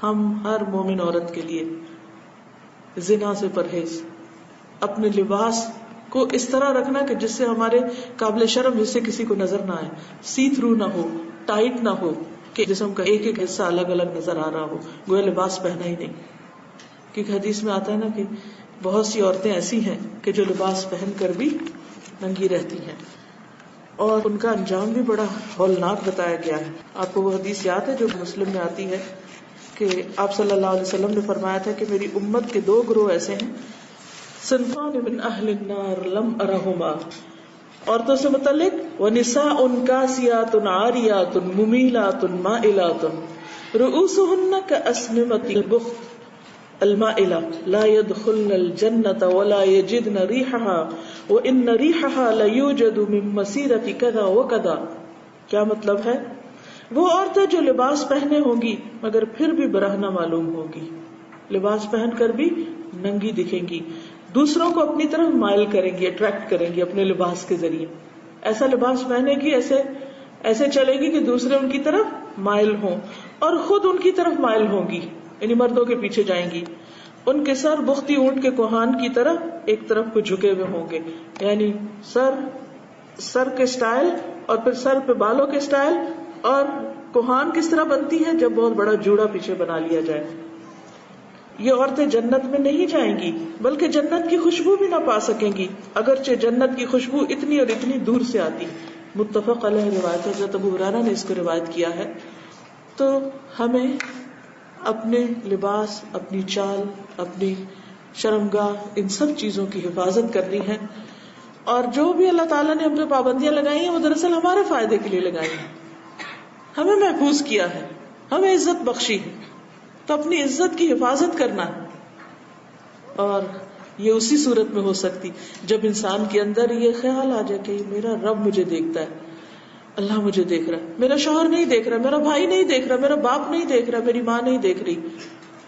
ہم ہر مومن عورت کے لیے زنا سے پرہیز، اپنے لباس کو اس طرح رکھنا کہ جس سے ہمارے قابل شرم حصے کسی کو نظر نہ آئے، سی تھرو نہ ہو، ٹائٹ نہ ہو کہ جسم کا ایک ایک حصہ الگ الگ نظر آ رہا ہو، گویا لباس پہنا ہی نہیں. کیونکہ حدیث میں آتا ہے نا کہ بہت سی عورتیں ایسی ہیں کہ جو لباس پہن کر بھی ننگی رہتی ہیں، اور ان کا انجام بھی بڑا ہولناک بتایا گیا ہے. آپ کو وہ حدیث یاد ہے جو مسلم میں آتی ہے کہ آپ صلی اللہ علیہ وسلم نے فرمایا تھا کہ میری امت کے 2 گروہ ایسے ہیں، صنفان من اہل النار لم ارہما، عورتوں سے متعلق، وَنِسَاءٌ كَاسِيَاتٌ عَارِيَاتٌ مُمِيلَاتٌ مَائِلَاتٌ رُؤُوسُهُنَّ كَأَسْنِمَةِ الْبُخْتِ الْمَائِلَةِ لَا يَدْخُلْنَ الْجَنَّةَ وَلَا يَجِدْنَ رِيحَهَا وَإِنَّ رِيحَهَا لَيُوجَدُ مِن مَّسِيرَةِ كَذَا وَكَذَا. کیا مطلب ہے؟ وہ عورتیں جو لباس پہنے ہوں گی مگر پھر بھی برہنہ معلوم ہوگی، لباس پہن کر بھی ننگی دکھیں گی، دوسروں کو اپنی طرف مائل کریں گی، اٹریکٹ کریں گی اپنے لباس کے ذریعے. ایسا لباس پہنے گی، ایسے چلے گی کہ دوسرے ان کی طرف مائل ہوں اور خود ان کی طرف مائل ہوں گی، یعنی مردوں کے پیچھے جائیں گی. ان کے سر بختی اونٹ کے کوہان کی طرف ایک طرف کو جھکے ہوئے ہوں گے، یعنی سر کے سٹائل اور پھر سر پہ بالوں کے سٹائل. اور کوہان کس طرح بنتی ہے؟ جب بہت بڑا جوڑا پیچھے بنا لیا جائے. یہ عورتیں جنت میں نہیں جائیں گی بلکہ جنت کی خوشبو بھی نہ پا سکیں گی، اگرچہ جنت کی خوشبو اتنی اور اتنی دور سے آتی. متفق علیہ روایت ہے، حضرت ابو ہریرہ نے اس کو روایت کیا ہے. تو ہمیں اپنے لباس، اپنی چال، اپنی شرمگاہ، ان سب چیزوں کی حفاظت کرنی ہے. اور جو بھی اللہ تعالیٰ نے ہم پہ پابندیاں لگائی ہیں وہ دراصل ہمارے فائدے کے لیے لگائی ہیں، ہمیں محفوظ کیا ہے، ہمیں عزت بخشی ہے. تو اپنی عزت کی حفاظت کرنا ہے، اور یہ اسی صورت میں ہو سکتی جب انسان کے اندر یہ خیال آ جائے کہ میرا رب مجھے دیکھتا ہے، اللہ مجھے دیکھ رہا ہے، میرا شوہر نہیں دیکھ رہا، میرا بھائی نہیں دیکھ رہا، میرا باپ نہیں دیکھ رہا، میری ماں نہیں دیکھ رہی،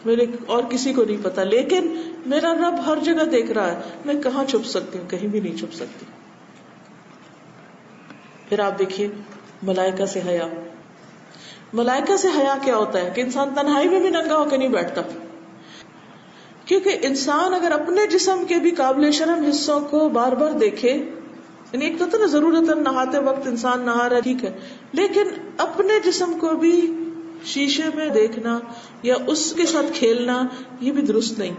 میرے اور کسی کو نہیں پتا، لیکن میرا رب ہر جگہ دیکھ رہا ہے. میں کہاں چھپ سکتی ہوں؟ کہیں بھی نہیں چھپ سکتی. پھر آپ دیکھیے ملائکہ سے حیا. ملائکہ سے حیا کیا ہوتا ہے کہ انسان تنہائی میں بھی ننگا ہو کے نہیں بیٹھتا، کیونکہ انسان اگر اپنے جسم کے بھی قابل شرم حصوں کو بار بار دیکھے، یعنی ایک تو نا ضرورتاً نہاتے وقت انسان نہا رہا ٹھیک ہے، لیکن اپنے جسم کو بھی شیشے میں دیکھنا یا اس کے ساتھ کھیلنا یہ بھی درست نہیں.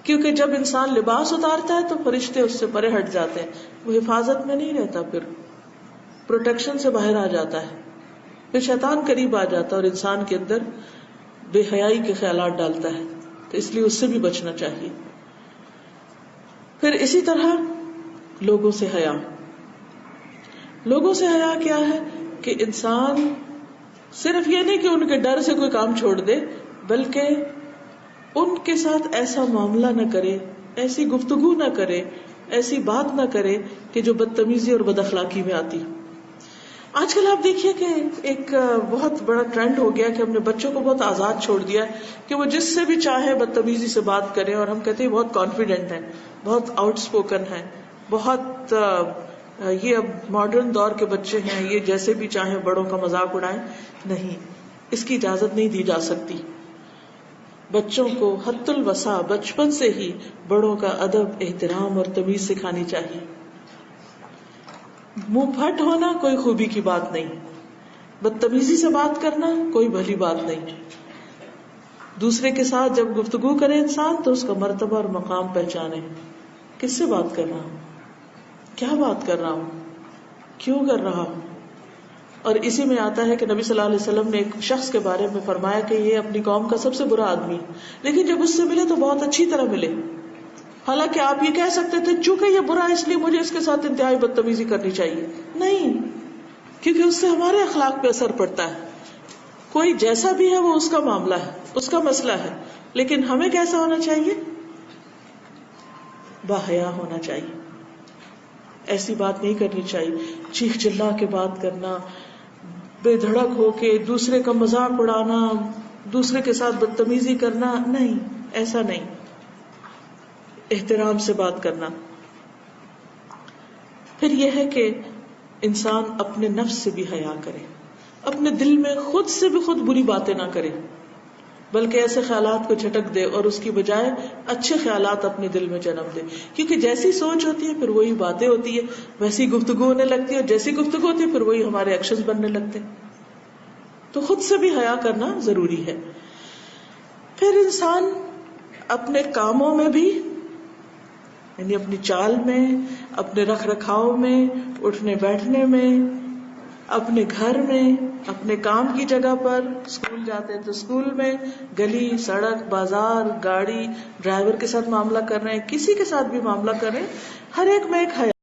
کیونکہ جب انسان لباس اتارتا ہے تو فرشتے اس سے پرے ہٹ جاتے ہیں، وہ حفاظت میں نہیں رہتا، پھر پروٹیکشن سے باہر آ جاتا ہے، پھر شیطان قریب آ جاتا ہے اور انسان کے اندر بے حیائی کے خیالات ڈالتا ہے. تو اس لیے اس سے بھی بچنا چاہیے. پھر اسی طرح لوگوں سے حیا. لوگوں سے حیا کیا ہے کہ انسان صرف یہ نہیں کہ ان کے ڈر سے کوئی کام چھوڑ دے، بلکہ ان کے ساتھ ایسا معاملہ نہ کرے، ایسی گفتگو نہ کرے، ایسی بات نہ کرے کہ جو بدتمیزی اور بد اخلاقی میں آتی. آج کل آپ دیکھیے کہ ایک بہت بڑا ٹرینڈ ہو گیا کہ ہم نے بچوں کو بہت آزاد چھوڑ دیا کہ وہ جس سے بھی چاہے بدتمیزی سے بات کریں، اور ہم کہتے ہیں بہت کانفیڈنٹ ہیں، بہت آؤٹ اسپوکن ہیں، بہت یہ اب ماڈرن دور کے بچے ہیں، یہ جیسے بھی چاہیں بڑوں کا مذاق اڑائیں. نہیں، اس کی اجازت نہیں دی جا سکتی. بچوں کو حد الوسع بچپن سے ہی بڑوں کا ادب، احترام اور تمیز سکھانی چاہیے. منہ پھٹ ہونا کوئی خوبی کی بات نہیں، بدتمیزی سے بات کرنا کوئی بھلی بات نہیں. دوسرے کے ساتھ جب گفتگو کرے انسان تو اس کا مرتبہ اور مقام پہچانے. کس سے بات کر رہا ہوں، کیا بات کر رہا ہوں، کیوں کر رہا ہوں. اور اسی میں آتا ہے کہ نبی صلی اللہ علیہ وسلم نے ایک شخص کے بارے میں فرمایا کہ یہ اپنی قوم کا سب سے برا آدمی ہے، لیکن جب اس سے ملے تو بہت اچھی طرح ملے. حالانکہ آپ یہ کہہ سکتے تھے چونکہ یہ برا ہے اس لیے مجھے اس کے ساتھ انتہائی بدتمیزی کرنی چاہیے. نہیں، کیونکہ اس سے ہمارے اخلاق پہ اثر پڑتا ہے. کوئی جیسا بھی ہے وہ اس کا معاملہ ہے، اس کا مسئلہ ہے، لیکن ہمیں کیسا ہونا چاہیے؟ باحیا ہونا چاہیے. ایسی بات نہیں کرنی چاہیے، چیخ چلا کے بات کرنا، بے دھڑک ہو کے دوسرے کا مذاق اڑانا، دوسرے کے ساتھ بدتمیزی کرنا، نہیں، ایسا نہیں. احترام سے بات کرنا. پھر یہ ہے کہ انسان اپنے نفس سے بھی حیا کرے، اپنے دل میں خود سے بھی خود بری باتیں نہ کرے. بلکہ ایسے خیالات کو جھٹک دے اور اس کی بجائے اچھے خیالات اپنے دل میں جنم دے. کیونکہ جیسی سوچ ہوتی ہے پھر وہی باتیں ہوتی ہے, ویسی گفتگو ہونے لگتی ہے, اور جیسی گفتگو ہوتی ہے پھر وہی ہمارے ایکشنز بننے لگتے ہیں. تو خود سے بھی حیا کرنا ضروری ہے. پھر انسان اپنے کاموں میں بھی, یعنی اپنی چال میں, اپنے رکھ رکھاؤ میں, اٹھنے بیٹھنے میں, اپنے گھر میں, اپنے کام کی جگہ پر, اسکول جاتے ہیں تو اسکول میں, گلی سڑک بازار گاڑی ڈرائیور کے ساتھ معاملہ کر رہے ہیں, کسی کے ساتھ بھی معاملہ کر رہے ہیں, ہر ایک میں ایک حیا